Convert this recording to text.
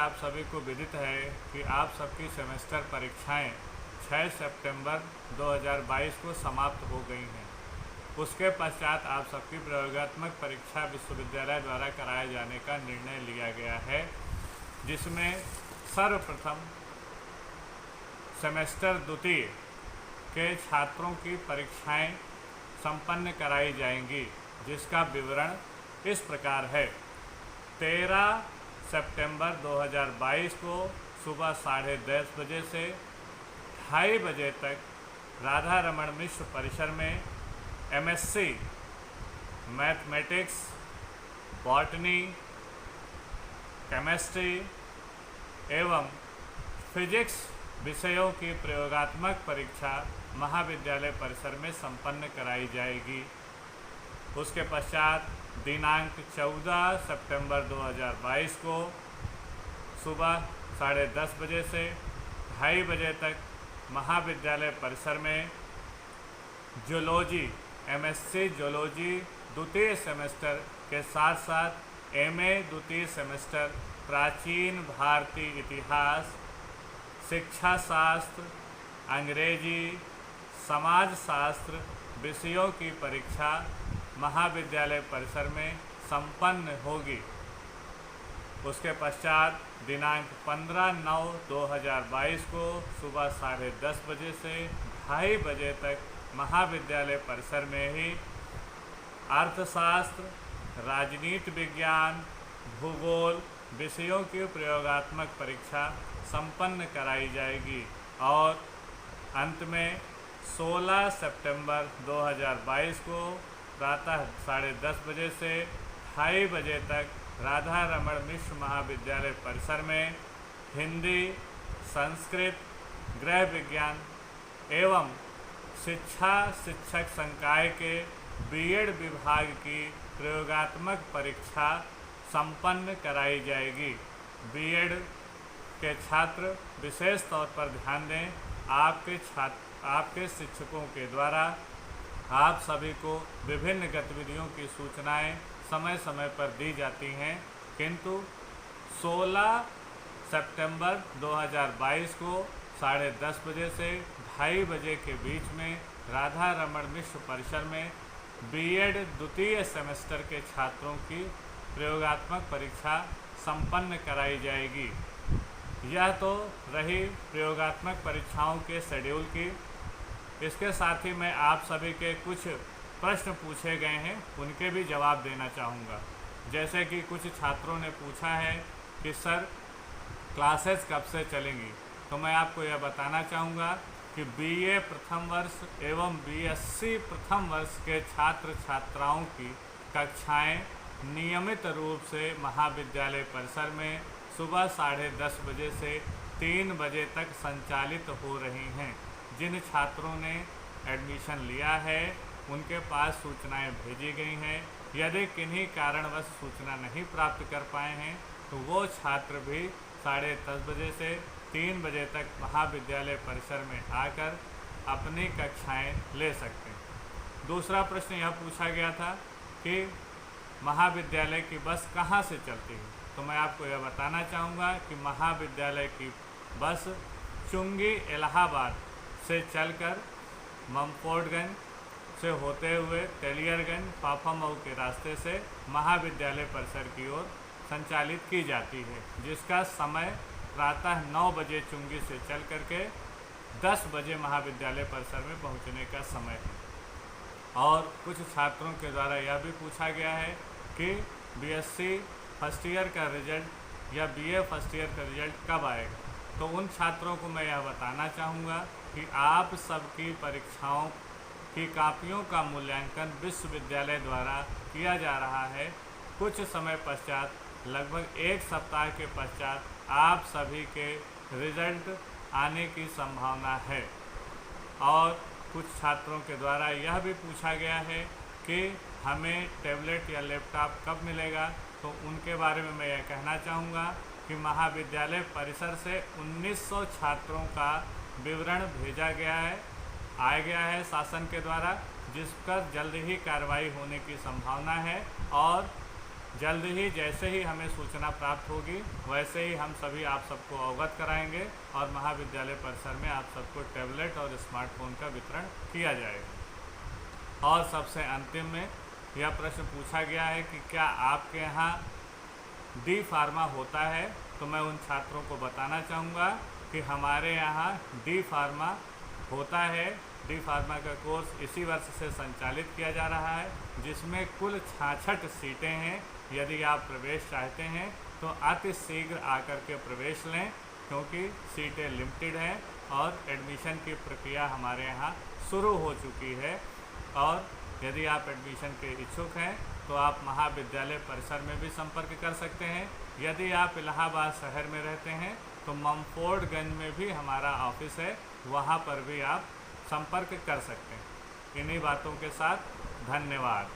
आप सभी को विदित है कि आप सबकी सेमेस्टर परीक्षाएं 6 सितंबर 2022 को समाप्त हो गई हैं। उसके पश्चात आप सबकी प्रयोगात्मक परीक्षा विश्वविद्यालय द्वारा कराए जाने का निर्णय लिया गया है, जिसमें सर्वप्रथम सेमेस्टर द्वितीय के छात्रों की परीक्षाएं संपन्न कराई जाएंगी, जिसका विवरण इस प्रकार है। 13 सितंबर 2022 को सुबह 10:30 बजे से 2:30 बजे तक राधा रमण मिश्र परिसर में MSc मैथमेटिक्स, बॉटनी, केमिस्ट्री एवं फिजिक्स विषयों की प्रयोगात्मक परीक्षा महाविद्यालय परिसर में संपन्न कराई जाएगी। उसके पश्चात दिनांक 14 सितंबर 2022 को सुबह 10:30 बजे से 2:30 बजे तक महाविद्यालय परिसर में जूलॉजी MSc जूलॉजी द्वितीय सेमेस्टर के साथ साथ MA द्वितीय सेमेस्टर प्राचीन भारतीय इतिहास, शिक्षा शास्त्र, अंग्रेजी, समाजशास्त्र विषयों की परीक्षा महाविद्यालय परिसर में संपन्न होगी। उसके पश्चात दिनांक 15/9/2022 को सुबह 10:30 बजे से 2:30 बजे तक महाविद्यालय परिसर में ही अर्थशास्त्र, राजनीति विज्ञान, भूगोल विषयों की प्रयोगात्मक परीक्षा संपन्न कराई जाएगी और अंत में 16 सितंबर 2022 को प्रातः 10:30 बजे से 2:30 बजे तक राधा रमण मिश्र महाविद्यालय परिसर में हिंदी, संस्कृत, गृह विज्ञान एवं शिक्षा शिक्षक संकाय के B.Ed विभाग की प्रयोगात्मक परीक्षा संपन्न कराई जाएगी। B.Ed के छात्र विशेष तौर पर ध्यान दें, आपके शिक्षकों के द्वारा आप सभी को विभिन्न गतिविधियों की सूचनाएं समय समय पर दी जाती हैं, किंतु 16 सितंबर 2022 को 10:30 बजे से 2:30 बजे के बीच में राधा रमण मिश्र परिसर में B.Ed द्वितीय सेमेस्टर के छात्रों की प्रयोगात्मक परीक्षा संपन्न कराई जाएगी। यह तो रही प्रयोगात्मक परीक्षाओं के शेड्यूल की। इसके साथ ही मैं आप सभी के कुछ प्रश्न पूछे गए हैं, उनके भी जवाब देना चाहूँगा। जैसे कि कुछ छात्रों ने पूछा है कि सर क्लासेस कब से चलेंगी, तो मैं आपको यह बताना चाहूँगा कि BA प्रथम वर्ष एवं BSc प्रथम वर्ष के छात्र छात्राओं की कक्षाएं नियमित रूप से महाविद्यालय परिसर में सुबह 10:30 बजे से 3 बजे तक संचालित हो रही हैं। जिन छात्रों ने एडमिशन लिया है उनके पास सूचनाएं भेजी गई हैं। यदि किन्हीं कारणवश सूचना नहीं प्राप्त कर पाए हैं तो वो छात्र भी 10:30 बजे से 3 बजे तक महाविद्यालय परिसर में आकर अपनी कक्षाएं ले सकते हैं। दूसरा प्रश्न यह पूछा गया था कि महाविद्यालय की बस कहाँ से चलती है, तो मैं आपको यह बताना चाहूँगा कि महाविद्यालय की बस चुंगी इलाहाबाद से चलकर ममपोर्टगंज से होते हुए तेलियरगंज फाफामऊ के रास्ते से महाविद्यालय परिसर की ओर संचालित की जाती है, जिसका समय प्रातः 9 बजे चुंगी से चल करके 10 बजे महाविद्यालय परिसर में पहुंचने का समय है। और कुछ छात्रों के द्वारा यह भी पूछा गया है कि BSc फर्स्ट ईयर का रिजल्ट या BA फर्स्ट ईयर का रिजल्ट कब आएगा, तो उन छात्रों को मैं यह बताना चाहूँगा कि आप सबकी परीक्षाओं की कापियों का मूल्यांकन विश्वविद्यालय द्वारा किया जा रहा है। कुछ समय पश्चात, लगभग 1 सप्ताह के पश्चात आप सभी के रिजल्ट आने की संभावना है। और कुछ छात्रों के द्वारा यह भी पूछा गया है कि हमें टैबलेट या लैपटॉप कब मिलेगा, तो उनके बारे में मैं यह कहना चाहूँगा कि महाविद्यालय परिसर से 1900 छात्रों का विवरण भेजा गया है, आ गया है शासन के द्वारा, जिस पर जल्द ही कार्रवाई होने की संभावना है। और जल्द ही जैसे ही हमें सूचना प्राप्त होगी वैसे ही हम सभी आप सबको अवगत कराएंगे और महाविद्यालय परिसर में आप सबको टैबलेट और स्मार्टफोन का वितरण किया जाएगा। और सबसे अंतिम में यह प्रश्न पूछा गया है कि क्या आपके यहाँ डी फार्मा होता है, तो मैं उन छात्रों को बताना चाहूँगा कि हमारे यहाँ डी फार्मा होता है। डी फार्मा का कोर्स इसी वर्ष से संचालित किया जा रहा है, जिसमें कुल 66 सीटें हैं। यदि आप प्रवेश चाहते हैं तो अति शीघ्र आकर के प्रवेश लें, क्योंकि सीटें लिमिटेड हैं और एडमिशन की प्रक्रिया हमारे यहाँ शुरू हो चुकी है। और यदि आप एडमिशन के इच्छुक हैं तो आप महाविद्यालय परिसर में भी संपर्क कर सकते हैं। यदि आप इलाहाबाद शहर में रहते हैं तो ममफोर्डगंज में भी हमारा ऑफिस है, वहाँ पर भी आप संपर्क कर सकते हैं। इन्हीं बातों के साथ धन्यवाद।